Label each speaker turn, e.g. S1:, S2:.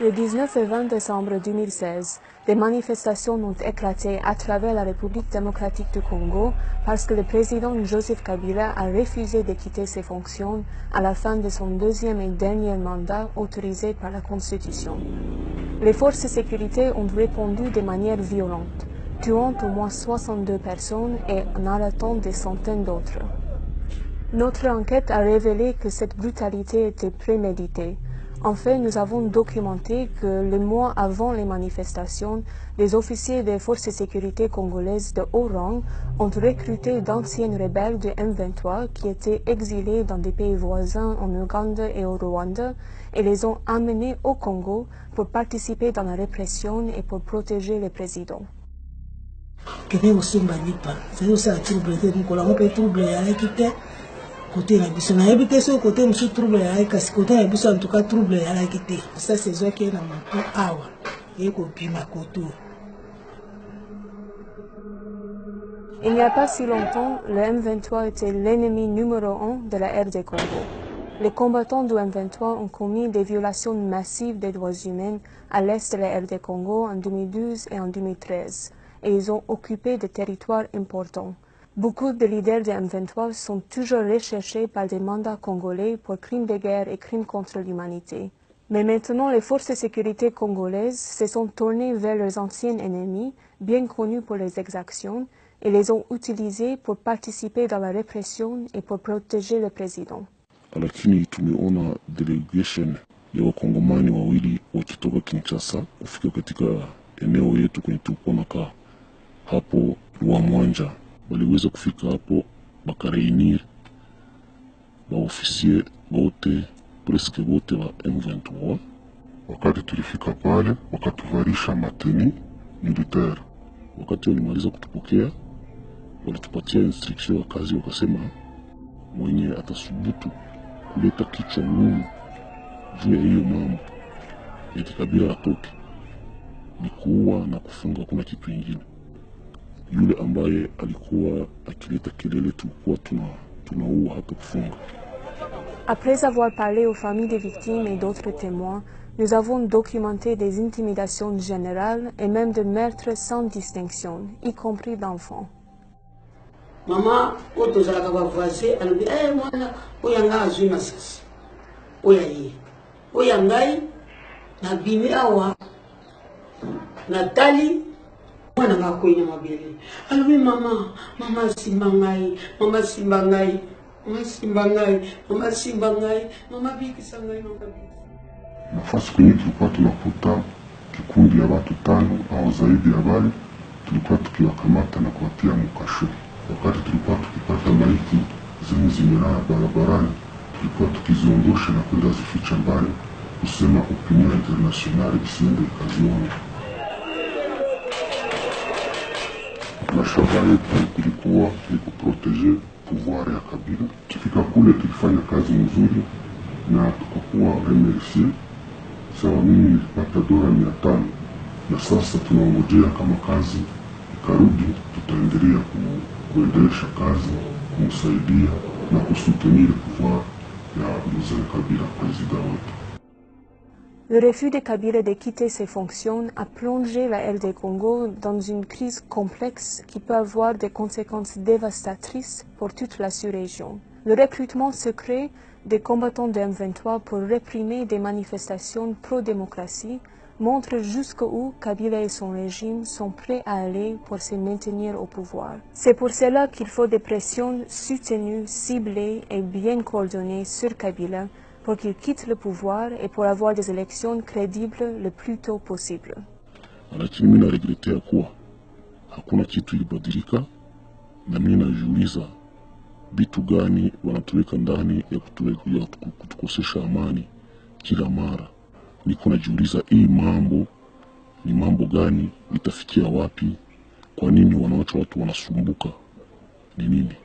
S1: Le 19 et 20 décembre 2016, des manifestations ont éclaté à travers la République démocratique du Congo parce que le président Joseph Kabila a refusé de quitter ses fonctions à la fin de son deuxième et dernier mandat autorisé par la Constitution. Les forces de sécurité ont répondu de manière violente, tuant au moins 62 personnes et en arrêtant des centaines d'autres. Notre enquête a révélé que cette brutalité était préméditée. En fait, nous avons documenté que le mois avant les manifestations, les officiers des forces de sécurité congolaises de haut rang ont recruté d'anciens rebelles du M23 qui étaient exilés dans des pays voisins en Ouganda et au Rwanda et les ont amenés au Congo pour participer dans la répression et pour protéger le président.
S2: Côté la biso na ebite so côté monsieur trouble ya kasi côté la biso en tout cas trouble ya la kité ça c'est ça qui est dans mon awa et copie ma koto.
S1: Il n'y a pas si longtemps, le M23 était l'ennemi numéro 1 de la RD Congo. Les combattants du M23 ont commis des violations massives des droits humains à l'est de la RD Congo en 2012 et en 2013, et ils ont occupé des territoires importants. Beaucoup de leaders du M23 sont toujours recherchés par des mandats congolais pour crimes de guerre et crimes contre l'humanité. Mais maintenant, les forces de sécurité congolaises se sont tournées vers leurs anciens ennemis, bien connus pour les exactions, et les ont utilisés pour participer dans la répression et pour protéger le président.
S3: Lakini tumeona delegation ya wakongomani wawili wakitoka Kinshasa kufika katika eneo yetu kwenye tulikuwa nakaa hapo Rwamwanja. Waliweza kufika hapo bakareunir baofisier wote presque wote wa M23. Wakati tulifika pale wakatuvarisha mateni militaire. Wakati walimaliza kutupokea walitupatia instruction ya kazi, wakasema mwenye atasubutu kuleta kichwa ngumu juu ya hiyo mambo ya Kabila atoke, ni kuua na kufunga, kuna kitu kingine. Yule ambaye alikuwa akileta kelele tulikuwa tunaua hata kufunga.
S1: Après avoir parlé aux familles des victimes et d'autres témoins, nous avons documenté des intimidations générales et même de meurtres sans distinction, y compris d'enfants.
S2: Maman, oto zalaka ba voisin alobi mwana oyanga azwi masasi. Oyaye. Oyangai na bimi awa Natali mwana makwenya mabele. Alobi mama simbangai, mama simbangai, mama simbangai, mama simbangai, mama bikisa ngai no kabisa.
S3: Nafasi kwenye tulikuwa tunakuta kikundi ya watu 5 au zaidi ya wale, tulikuwa tukiwakamata na kuwatia mkasho. Wakati tulikuwa tukipata maiti zenye zimelala barabarani, tulikuwa tukiziondosha na kwenda zificha mbali, kusema opinion international isiende ikazione. Na shabaha yetu ilikuwa ni kuproteje pouvoir ya Kabila. Tukifika kule tulifanya kazi nzuri na tukakuwa remercié. Sawa, mimi nilipata $500 na sasa tunaongojea kama kazi ikarudi, tutaendelea kuendelesha kazi, kumsaidia na kusutenir pouvoir ya mzee Kabila, président wetu.
S1: Le refus de Kabila de quitter ses fonctions a plongé la RD Congo dans une crise complexe qui peut avoir des conséquences dévastatrices pour toute la sous-région. Le recrutement secret des combattants de M23 pour réprimer des manifestations pro-démocratie montre jusqu'où Kabila et son régime sont prêts à aller pour se maintenir au pouvoir. C'est pour cela qu'il faut des pressions soutenues, ciblées et bien coordonnées sur Kabila pour qu'il quitte le pouvoir et pour avoir des élections crédibles le plus tôt possible.
S3: Lakini mimi naregretea kuwa hakuna kitu ilibadilika, na mimi najiuliza vitu gani wanatuweka ndani ya kutukosesha amani kila mara. Niko najiuliza hii mambo ni mambo gani, itafikia wapi? Kwa nini wanaacha watu wanasumbuka? Ni nini?